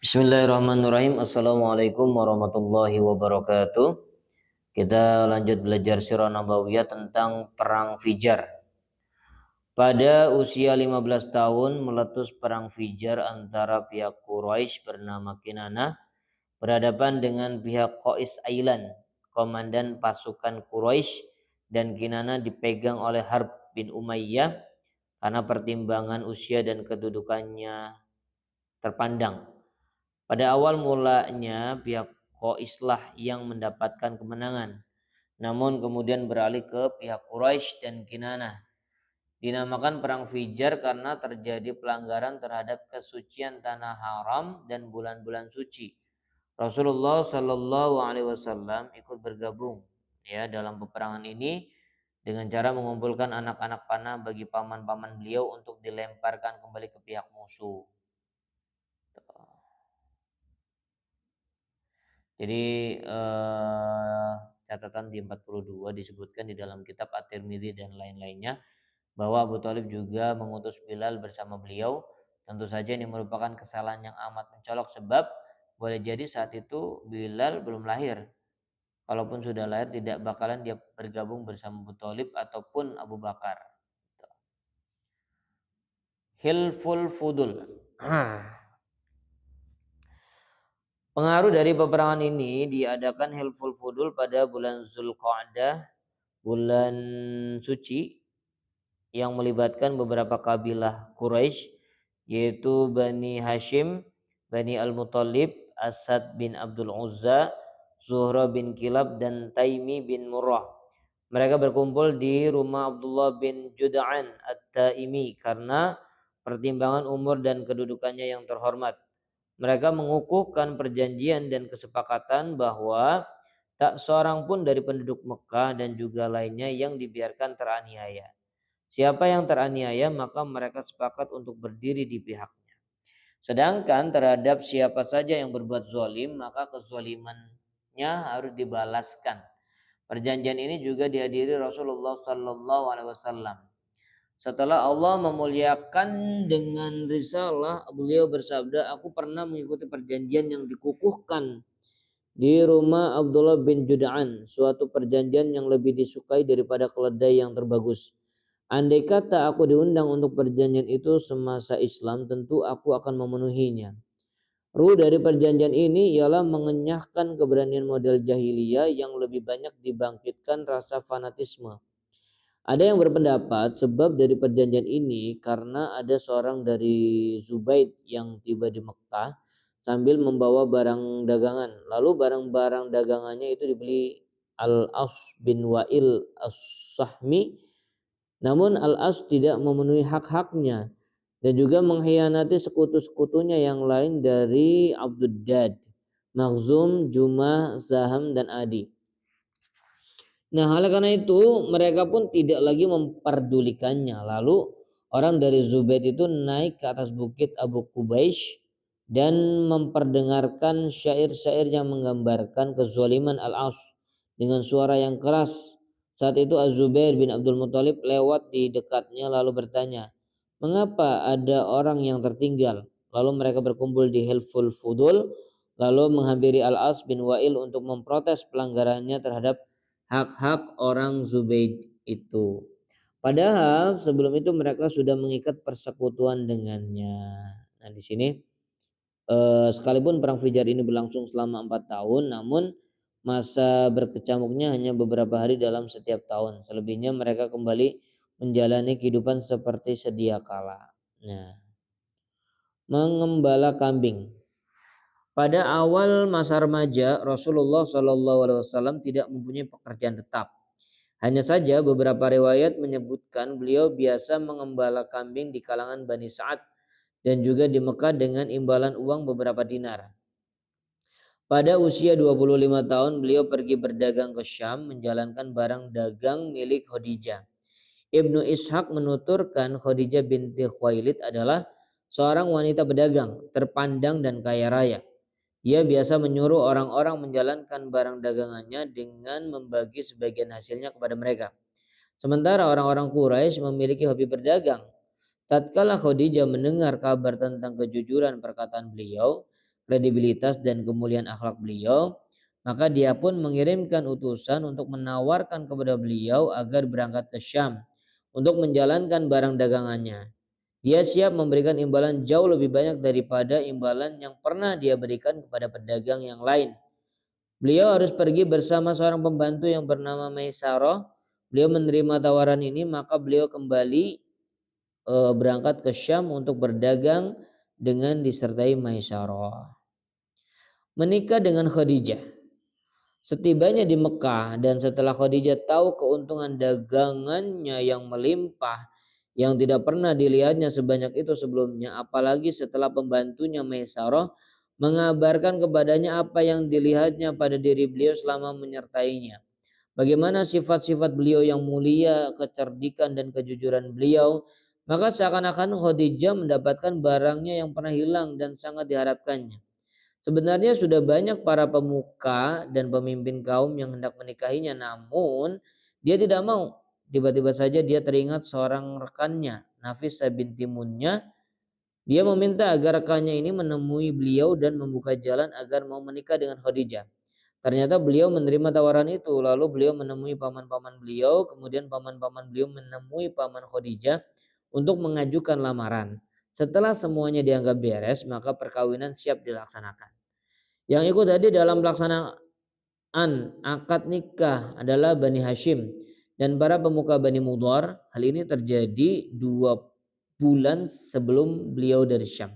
Bismillahirrahmanirrahim. Assalamualaikum warahmatullahi wabarakatuh. Kita lanjut belajar sirah nabawiyah tentang perang Fijar. Pada usia 15 tahun meletus perang Fijar antara pihak Quraisy bernama Kinanah berhadapan dengan pihak Qais Ailan, komandan pasukan Quraisy, dan Kinanah dipegang oleh Harb bin Umayyah karena pertimbangan usia dan kedudukannya terpandang. Pada awal mulanya pihak Qaislah yang mendapatkan kemenangan, namun kemudian beralih ke pihak Quraisy dan Kinanah. Dinamakan perang Fijar karena terjadi pelanggaran terhadap kesucian tanah haram dan bulan-bulan suci. Rasulullah Shallallahu Alaihi Wasallam ikut bergabung ya dalam peperangan ini dengan cara mengumpulkan anak-anak panah bagi paman-paman beliau untuk dilemparkan kembali ke pihak musuh. Jadi catatan di 42 disebutkan di dalam kitab At-Tirmidzi dan lain-lainnya bahwa Abu Thalib juga mengutus Bilal bersama beliau. Tentu saja ini merupakan kesalahan yang amat mencolok sebab boleh jadi saat itu Bilal belum lahir. Kalaupun sudah lahir tidak bakalan dia bergabung bersama Abu Thalib ataupun Abu Bakar. Hilful Fudul. Pengaruh dari peperangan ini diadakan Hilful Fudul pada bulan Zulqa'dah, bulan suci yang melibatkan beberapa kabilah Quraisy yaitu Bani Hashim, Bani Al-Muttalib, Asad bin Abdul Uzza, Zuhra bin Kilab, dan Taimi bin Murrah. Mereka berkumpul di rumah Abdullah bin Juda'an At-Taimi karena pertimbangan umur dan kedudukannya yang terhormat. Mereka mengukuhkan perjanjian dan kesepakatan bahwa tak seorang pun dari penduduk Mekah dan juga lainnya yang dibiarkan teraniaya. Siapa yang teraniaya maka mereka sepakat untuk berdiri di pihaknya. Sedangkan terhadap siapa saja yang berbuat zalim maka kezalimannya harus dibalaskan. Perjanjian ini juga dihadiri Rasulullah Sallallahu Alaihi Wasallam. Setelah Allah memuliakan dengan risalah, beliau bersabda, aku pernah mengikuti perjanjian yang dikukuhkan di rumah Abdullah bin Juda'an, suatu perjanjian yang lebih disukai daripada keledai yang terbagus. Andai kata aku diundang untuk perjanjian itu semasa Islam, tentu aku akan memenuhinya. Ruh dari perjanjian ini ialah mengenyahkan keberanian model jahiliyah yang lebih banyak dibangkitkan rasa fanatisme. Ada yang berpendapat sebab dari perjanjian ini karena ada seorang dari Zubaid yang tiba di Mekah sambil membawa barang dagangan. Lalu barang-barang dagangannya itu dibeli Al-As bin Wa'il As-Sahmi. Namun Al-As tidak memenuhi hak-haknya dan juga mengkhianati sekutu-sekutunya yang lain dari Abduddad, Makhzum, Jumah, Zaham, dan Adi. Nah, oleh karena itu mereka pun tidak lagi memperdulikannya. Lalu orang dari Zubaid itu naik ke atas bukit Abu Qubaish dan memperdengarkan syair-syair yang menggambarkan kezaliman Al-As dengan suara yang keras. Saat itu Az-Zubair bin Abdul Muthalib lewat di dekatnya lalu bertanya, "Mengapa ada orang yang tertinggal?" Lalu mereka berkumpul di Hilful Fudul lalu menghampiri Al-As bin Wa'il untuk memprotes pelanggarannya terhadap hak-hak orang Zubaid itu. Padahal sebelum itu mereka sudah mengikat persekutuan dengannya. Nah di sini sekalipun perang Fijar ini berlangsung selama 4 tahun, namun masa berkecamuknya hanya beberapa hari dalam setiap tahun. Selebihnya mereka kembali menjalani kehidupan seperti sedia kala. Nah, mengembala kambing. Pada awal masa remaja, Rasulullah Shallallahu Alaihi Wasallam tidak mempunyai pekerjaan tetap. Hanya saja beberapa riwayat menyebutkan beliau biasa mengembala kambing di kalangan Bani Sa'ad dan juga di Mekah dengan imbalan uang beberapa dinar. Pada usia 25 tahun beliau pergi berdagang ke Syam menjalankan barang dagang milik Khadijah. Ibnu Ishaq menuturkan Khadijah binti Khuwailid adalah seorang wanita pedagang, terpandang dan kaya raya. Ia biasa menyuruh orang-orang menjalankan barang dagangannya dengan membagi sebagian hasilnya kepada mereka. Sementara orang-orang Quraisy memiliki hobi berdagang. Tatkala Khadijah mendengar kabar tentang kejujuran perkataan beliau, kredibilitas dan kemuliaan akhlak beliau, maka dia pun mengirimkan utusan untuk menawarkan kepada beliau agar berangkat ke Syam untuk menjalankan barang dagangannya. Dia siap memberikan imbalan jauh lebih banyak daripada imbalan yang pernah dia berikan kepada pedagang yang lain. Beliau harus pergi bersama seorang pembantu yang bernama Maisarah. Beliau menerima tawaran ini, maka beliau kembali berangkat ke Syam untuk berdagang dengan disertai Maisarah. Menikah dengan Khadijah. Setibanya di Mekah dan setelah Khadijah tahu keuntungan dagangannya yang melimpah yang tidak pernah dilihatnya sebanyak itu sebelumnya, apalagi setelah pembantunya Maisarah mengabarkan kepadanya apa yang dilihatnya pada diri beliau selama menyertainya. Bagaimana sifat-sifat beliau yang mulia, kecerdikan dan kejujuran beliau, maka seakan-akan Khadijah mendapatkan barangnya yang pernah hilang dan sangat diharapkannya. Sebenarnya sudah banyak para pemuka dan pemimpin kaum yang hendak menikahinya, namun dia tidak mau. Tiba-tiba saja dia teringat seorang rekannya, Nafisah binti Munya. Dia meminta agar rekannya ini menemui beliau dan membuka jalan agar mau menikah dengan Khadijah. Ternyata beliau menerima tawaran itu, lalu beliau menemui paman-paman beliau, kemudian paman-paman beliau menemui paman Khadijah untuk mengajukan lamaran. Setelah semuanya dianggap beres, maka perkawinan siap dilaksanakan. Yang ikut hadir dalam pelaksanaan akad nikah adalah Bani Hashim dan para pemuka Bani Mudhar. Hal ini terjadi 2 bulan sebelum beliau dari Syam.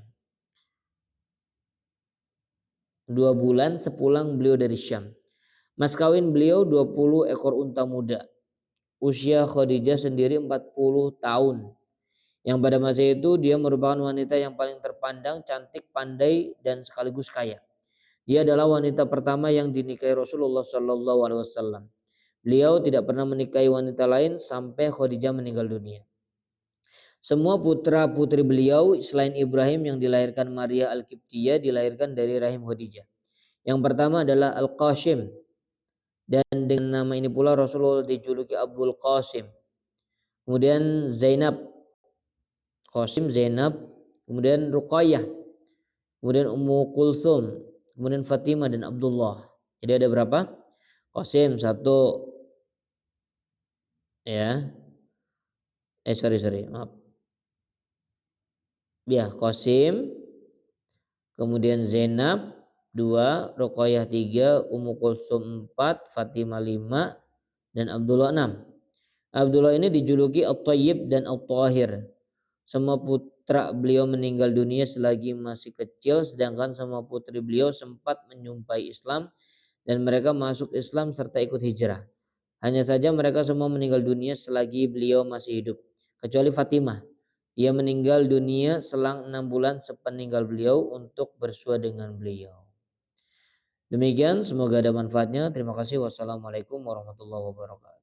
2 bulan sepulang beliau dari Syam. Mas kawin beliau 20 ekor unta muda. Usia Khadijah sendiri 40 tahun. Yang pada masa itu dia merupakan wanita yang paling terpandang, cantik, pandai, dan sekaligus kaya. Dia adalah wanita pertama yang dinikahi Rasulullah Shallallahu Alaihi Wasallam. Beliau tidak pernah menikahi wanita lain sampai Khadijah meninggal dunia. Semua putra putri beliau selain Ibrahim yang dilahirkan Maria Al-Qibtiyah dilahirkan dari rahim Khadijah. Yang pertama adalah Al-Qasim, dan dengan nama ini pula Rasulullah dijuluki Abdul Qasim. Kemudian Zainab, Qasim, Zainab, kemudian Ruqayyah, kemudian Ummu Kulthum, kemudian Fatimah dan Abdullah. Jadi ada berapa? Qasim satu, ya. Sorry, maaf. Ya, Qasim, kemudian Zainab 2, Ruqayyah 3, Ummu Kulsum 4, Fatimah 5, dan Abdullah 6. Abdullah ini dijuluki At-Thayyib dan At-Thahir. Semua putra beliau meninggal dunia selagi masih kecil, sedangkan semua putri beliau sempat menyumpai Islam dan mereka masuk Islam serta ikut hijrah. Hanya saja mereka semua meninggal dunia selagi beliau masih hidup, kecuali Fatimah. Ia meninggal dunia selang 6 bulan sepeninggal beliau untuk bersua dengan beliau. Demikian, semoga ada manfaatnya. Terima kasih. Wassalamualaikum warahmatullahi wabarakatuh.